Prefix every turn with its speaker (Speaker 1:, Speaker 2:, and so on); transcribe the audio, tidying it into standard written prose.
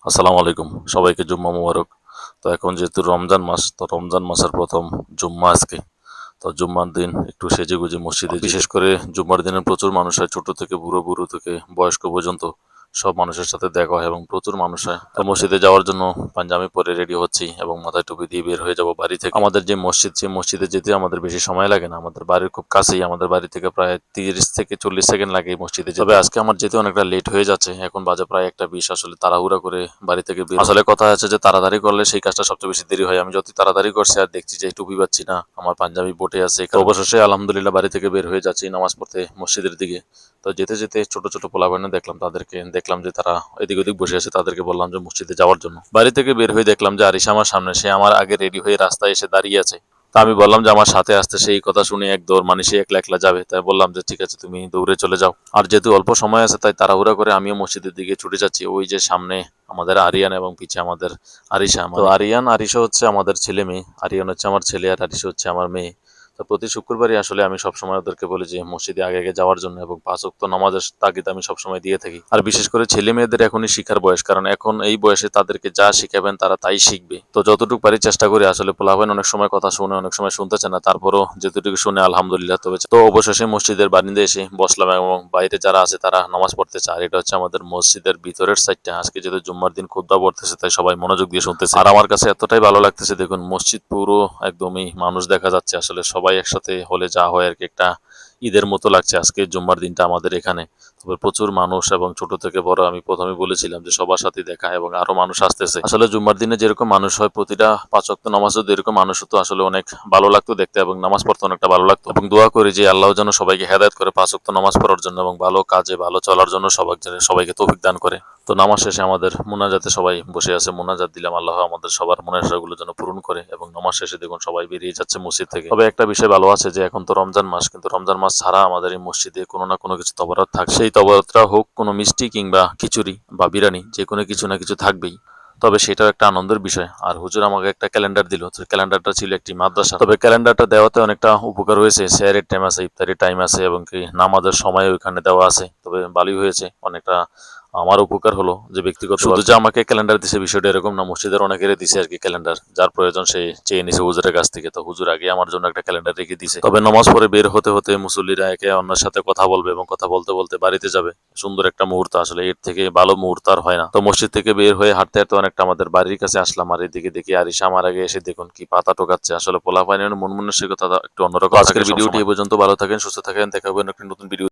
Speaker 1: আসসালামু আলাইকুম, সবাইকে জুম্মা মুবারক। তো এখন যেহেতু রমজান মাস, তো রমজান মাসের প্রথম জুম্মা আজকে। তো জুম্মার দিন একটু সেজেগুজে মসজিদে বিশেষ করে জুম্মার দিনে প্রচুর মানুষ হয়, ছোট থেকে বুড়ো বুড়ো থেকে বয়স্ক পর্যন্ত সব মানুষের সাথে দেখা হয় এবং প্রচুর মানুষ হয়। তো মসজিদে যাওয়ার জন্য পাঞ্জাবি পরে রেডি হচ্ছি এবং মাথায় টুপি দিয়ে বের হয়ে যাব বাড়ি থেকে। আমাদের যে মসজিদ, সেই মসজিদে যেতে আমাদের বেশি সময় লাগে না, আমাদের বাড়ির খুব কাছেই, আমাদের বাড়ি থেকে প্রায় 30 থেকে 40 সেকেন্ড লাগে এই মসজিদে যেতে। তবে আজকে আমার যেতে অনেকটা লেট হয়ে যাচ্ছে, এখন বাজে প্রায় 1:20। আসলে তাড়াহুড়া করে বাড়ি থেকে বের, আসলে কথা আছে যে তাড়াতাড়ি করলে সেই কাজটা সবচেয়ে বেশি দেরি হয়। আমি যতই তাড়াতাড়ি করছি আর দেখছি যে টুপি পাচ্ছি না, আমার পাঞ্জাবি বোটে আছে। তো অবশেষে আলহামদুলিল্লাহ বাড়ি থেকে বের হয়ে যাচ্ছি নামাজ পড়তে মসজিদের দিকে। তো যেতে যেতে ছোট ছোট পোলাপাইন দেখলাম, তাদেরকে দেখলাম যে তারা এদিক ওদিক বসে আছে, তাদেরকে বললাম যে মসজিদে যাওয়ার জন্য। বাড়ি থেকে বের হয়ে দেখলাম যে আরিশা আমার সামনে, সে আমার আগে রেডি হয়ে রাস্তায় এসে দাঁড়িয়ে আছে। তা আমি বললাম যে আমার সাথে আসতে, সেই কথা শুনে এক দৌড়, মানে সে একলা একলা যাবে, তাই বললাম যে ঠিক আছে তুমি দৌড়ে চলে যাও। আর যেহেতু অল্প সময় আছে তাই তাড়াহুড়া করে আমিও মসজিদের দিকে ছুটে যাচ্ছি। ওই যে সামনে আমাদের আরিয়ান এবং পিছে আমাদের আরিশা। তো আরিয়ান আরিশা হচ্ছে আমাদের ছেলে মেয়ে, আরিয়ান হচ্ছে আমার ছেলে আর আরিশা হচ্ছে আমার মেয়ে। তো প্রতি শুক্রবারই আসলে আমি সবসময় ওদেরকে বলি যে মসজিদে আগে আগে যাওয়ার জন্য, এবং 5 ওয়াক্ত নামাজের তাগিদ আমি সবসময় দিয়ে থাকি। আর বিশেষ করে ছেলে মেয়েদের এখনই শিখার বয়স, কারণ এখন এই বয়সে তাদেরকে যা শিখাবেন তারা তাই শিখবে। তো যতটুকু পারি চেষ্টা করি। আসলে পোলাপাইন অনেক সময় কথা শুনে, অনেক সময় শুনতে চায় না, তারপরও যতটুকু শুনে আলহামদুলিল্লাহ। তবে তো অবশেষে মসজিদের বারিন্দে এসে বসলাম এবং বাইরে যারা আছে তারা নামাজ পড়তেছে। আর এটা হচ্ছে আমাদের মসজিদের ভিতরের সাইডটা। আজকে যেহেতু জুম্মার দিন খুতবা পড়তেছে তাই সবাই মনোযোগ দিয়ে শুনতেছে। আর আমার কাছে এতটাই ভালো লাগতেছে, দেখুন মসজিদ পুরো একদমই মানুষ দেখা যাচ্ছে। আসলে সবাই একসাথে হলে যা হয় আর কি, একটা ঈদের মতো লাগছে আজকে জুম্মার দিনটা আমাদের এখানে। তবে প্রচুর মানুষ এবং ছোট থেকে বড়, আমি প্রথমে বলেছিলাম যে সবার সাথে দেখা, এবং আরো মানুষ আসতেছে। আসলে জুম্মার দিনে যেরকম মানুষ হয়, প্রতিটা 5 ওয়াক্ত নামাজ যদি এরকম মানুষ হতো আসলে অনেক ভালো লাগতো দেখতে, এবং নামাজ পড়তে অনেকটা ভালো লাগতো। এবং দোয়া করি যে আল্লাহ যেন সবাইকে হেদায়েত করে 5 ওয়াক্ত নামাজ পড়ার জন্য এবং ভালো কাজে ভালো চলার জন্য সবাইকে তৌফিক দান করে। তো নামাজ শেষে আমাদের মোনাজাতে সবাই বসে আছে, মোনাজাত দিলাম। আল্লাহ আমাদের সবার মনের আশাগুলো যেন পূরণ করে। এবং নামাজ শেষে দেখুন সবাই বেরিয়ে যাচ্ছে মসজিদ থেকে। তবে একটা বিষয় ভালো আছে যে এখন তো রমজান মাস, কিন্তু রমজান মাস ছাড়া আমাদের এই মসজিদে কোনো না কোনো কিছু তবরাত থাকে। সেই তবরাতটা হোক কোনো মিষ্টি কিংবা খিচুড়ি বা বিরিয়ানি, যে কোনো কিছু না কিছু থাকবেই। তবে সেটাও একটা আনন্দের বিষয়। আর হুজুর আমাকে একটা ক্যালেন্ডার দিল, তো ক্যালেন্ডারটা ছিল একটি মাদ্রাসা। তবে ক্যালেন্ডারটা দেওয়াতে অনেকটা উপকার হয়েছে। সেহরের টাইম আছে, ইফতারির টাইম আছে, এবং কি নামাজের সময় ওইখানে দেওয়া আছে। তবে ভালোই হয়েছে, অনেকটা আমার উপকার হলো। যে ব্যক্তিগত শুধু যে আমাকে ক্যালেন্ডার দিছে বিষয়টা এরকম না, মসজিদের অনেকেরই দিছে আর কি ক্যালেন্ডার, যার প্রয়োজন সে চেয়ে নিছে হুজুরের কাছ থেকে। তো হুজুর আগে আমার জন্য একটা ক্যালেন্ডার রেখে দিছে। তবে নামাজ পড়ে বের হতে হতে মুসল্লিরা একে অন্যের সাথে কথা বলবে এবং কথা বলতে বলতে বাড়িতে যাবে। সুন্দর একটা মুহূর্ত, আসলে এর থেকে ভালো মুহূর্ত আর হয় না। তো মসজিদ থেকে বের হয়ে হাঁটতে হাঁটতে অনেকটা আমাদের বাড়ির কাছে আসলাম। আর এদিকে দেখি আরিশা আমার আগে এসে দেখুন কি পাতা টোকাচ্ছে। আসলে পোলাপাইনের মন মানসিকতা একটু অন্যরকম। আজকের ভিডিওটি এ পর্যন্ত। ভালো থাকেন, সুস্থ থাকেন, দেখা হবে একটা নতুন ভিডিও।